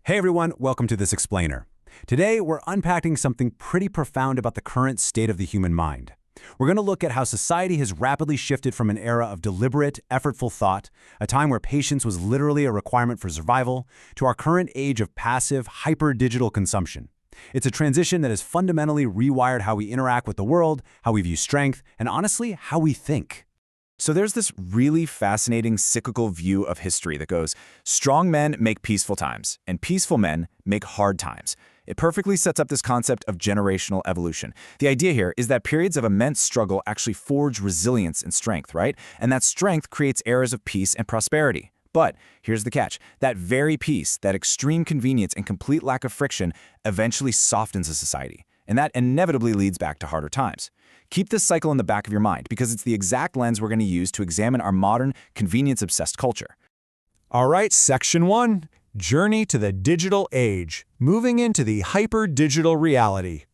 Hey everyone, welcome to This Explainer. Today, we're unpacking something pretty profound about the current state of the human mind. We're going to look at how society has rapidly shifted from an era of deliberate, effortful thought, a time where patience was literally a requirement for survival, to our current age of passive, hyper-digital consumption. It's a transition that has fundamentally rewired how we interact with the world, how we view strength, and honestly, how we think. So there's this really fascinating cyclical view of history that goes, strong men make peaceful times, and peaceful men make hard times. It perfectly sets up this concept of generational evolution. The idea here is that periods of immense struggle actually forge resilience and strength, right? And that strength creates eras of peace and prosperity. But here's the catch. That very peace, that extreme convenience and complete lack of friction eventually softens a society. And that inevitably leads back to harder times. Keep this cycle in the back of your mind because it's the exact lens we're going to use to examine our modern, convenience-obsessed culture. All right, Section 1, Journey to the Digital Age, moving into the hyper-digital reality.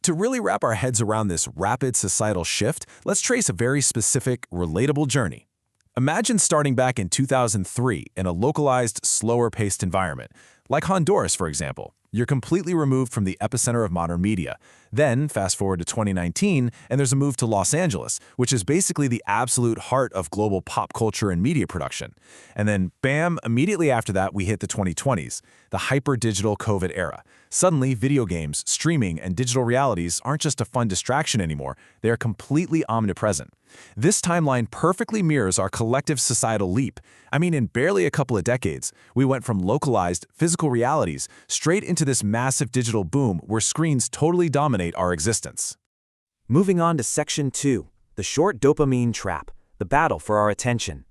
To really wrap our heads around this rapid societal shift, let's trace a very specific, relatable journey. Imagine starting back in 2003 in a localized, slower-paced environment, like Honduras, for example. You're completely removed from the epicenter of modern media. Then, fast forward to 2019, and there's a move to Los Angeles, which is basically the absolute heart of global pop culture and media production. And then, bam, immediately after that, we hit the 2020s, the hyper-digital COVID era. Suddenly, video games, streaming, and digital realities aren't just a fun distraction anymore. They are completely omnipresent. This timeline perfectly mirrors our collective societal leap. I mean, in barely a couple of decades, we went from localized, physical realities straight into this massive digital boom where screens totally dominate our existence. Moving on to Section 2, the short dopamine trap, the battle for our attention.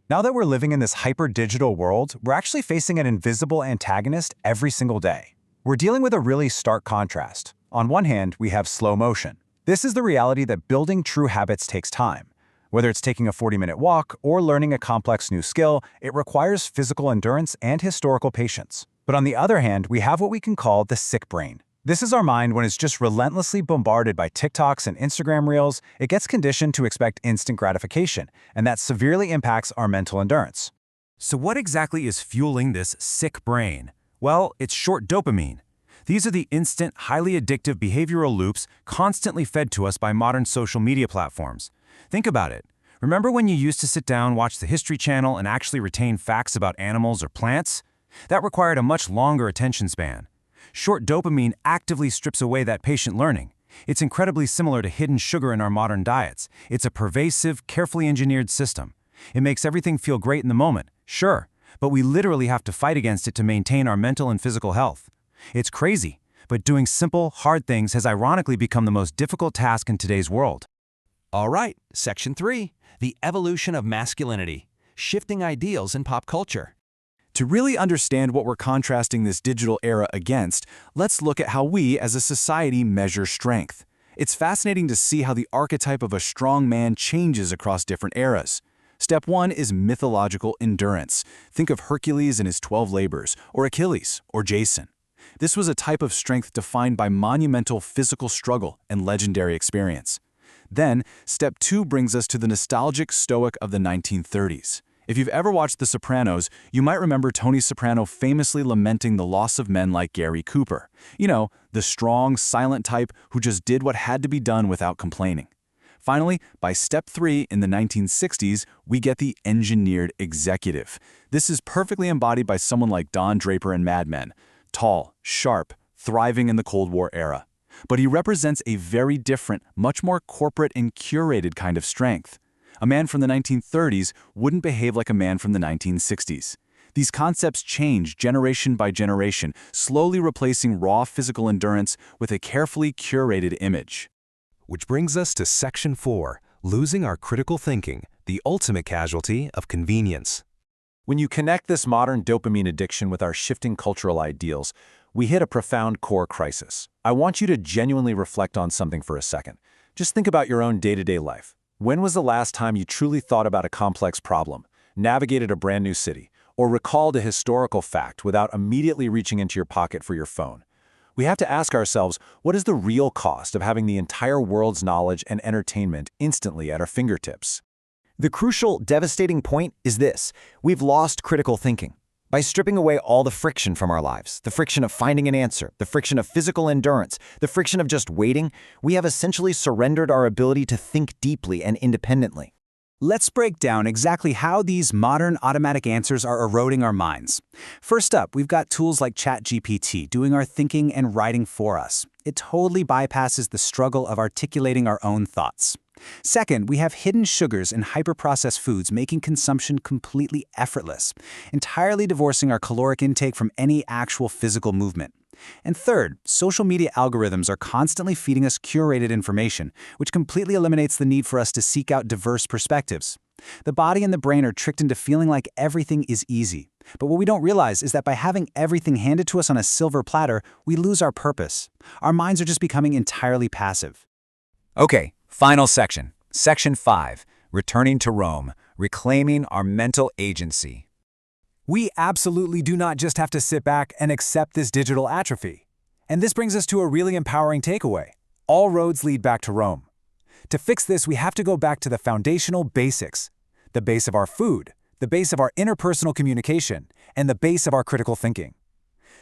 Now that we're living in this hyper-digital world, we're actually facing an invisible antagonist every single day. We're dealing with a really stark contrast. On one hand, we have slow motion. This is the reality that building true habits takes time. Whether it's taking a 40-minute walk or learning a complex new skill, it requires physical endurance and historical patience. But on the other hand, we have what we can call the sick brain. This is our mind when it's just relentlessly bombarded by TikToks and Instagram Reels. It gets conditioned to expect instant gratification, and that severely impacts our mental endurance. So what exactly is fueling this sick brain? Well, it's short dopamine. These are the instant, highly addictive behavioral loops constantly fed to us by modern social media platforms. Think about it. Remember when you used to sit down, watch the History Channel, and actually retain facts about animals or plants? That required a much longer attention span. Short dopamine actively strips away that patient learning. It's incredibly similar to hidden sugar in our modern diets. It's a pervasive, carefully engineered system. It makes everything feel great in the moment, sure, but we literally have to fight against it to maintain our mental and physical health. It's crazy, but doing simple, hard things has ironically become the most difficult task in today's world. All right, Section 3, the evolution of masculinity, shifting ideals in pop culture. To really understand what we're contrasting this digital era against, let's look at how we as a society measure strength. It's fascinating to see how the archetype of a strong man changes across different eras. Step 1 is mythological endurance. Think of Hercules and his 12 labors, or Achilles, or Jason. This was a type of strength defined by monumental physical struggle and legendary experience. Then, Step 2 brings us to the nostalgic stoic of the 1930s. If you've ever watched The Sopranos, you might remember Tony Soprano famously lamenting the loss of men like Gary Cooper. You know, the strong, silent type who just did what had to be done without complaining. Finally, by Step 3 in the 1960s, we get the engineered executive. This is perfectly embodied by someone like Don Draper in Mad Men. Tall, sharp, thriving in the Cold War era. But he represents a very different, much more corporate and curated kind of strength. A man from the 1930s wouldn't behave like a man from the 1960s. These concepts change generation by generation, slowly replacing raw physical endurance with a carefully curated image. Which brings us to Section 4, losing our critical thinking, the ultimate casualty of convenience. When you connect this modern dopamine addiction with our shifting cultural ideals, we hit a profound core crisis. I want you to genuinely reflect on something for a second. Just think about your own day-to-day life. When was the last time you truly thought about a complex problem, navigated a brand new city, or recalled a historical fact without immediately reaching into your pocket for your phone? We have to ask ourselves, what is the real cost of having the entire world's knowledge and entertainment instantly at our fingertips? The crucial, devastating point is this: we've lost critical thinking. By stripping away all the friction from our lives, the friction of finding an answer, the friction of physical endurance, the friction of just waiting, we have essentially surrendered our ability to think deeply and independently. Let's break down exactly how these modern automatic answers are eroding our minds. First up, we've got tools like ChatGPT doing our thinking and writing for us. It totally bypasses the struggle of articulating our own thoughts. Second, we have hidden sugars and hyper-processed foods making consumption completely effortless, entirely divorcing our caloric intake from any actual physical movement. And third, social media algorithms are constantly feeding us curated information, which completely eliminates the need for us to seek out diverse perspectives. The body and the brain are tricked into feeling like everything is easy. But what we don't realize is that by having everything handed to us on a silver platter, we lose our purpose. Our minds are just becoming entirely passive. Okay, final section. Section 5, returning to Rome, reclaiming our mental agency. We absolutely do not just have to sit back and accept this digital atrophy. And this brings us to a really empowering takeaway. All roads lead back to Rome. To fix this, we have to go back to the foundational basics. The base of our food, the base of our interpersonal communication, and the base of our critical thinking.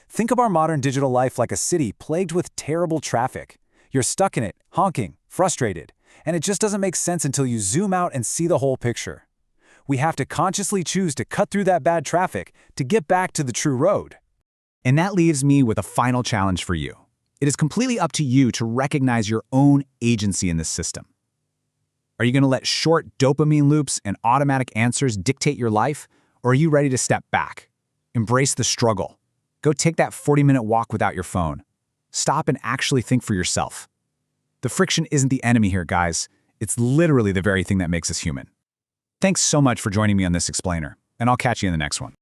Think of our modern digital life like a city plagued with terrible traffic. You're stuck in it, honking, frustrated, and it just doesn't make sense until you zoom out and see the whole picture. We have to consciously choose to cut through that bad traffic to get back to the true road. And that leaves me with a final challenge for you. It is completely up to you to recognize your own agency in this system. Are you going to let short dopamine loops and automatic answers dictate your life, or are you ready to step back? Embrace the struggle. Go take that 40-minute walk without your phone. Stop and actually think for yourself. The friction isn't the enemy here, guys. It's literally the very thing that makes us human. Thanks so much for joining me on this explainer, and I'll catch you in the next one.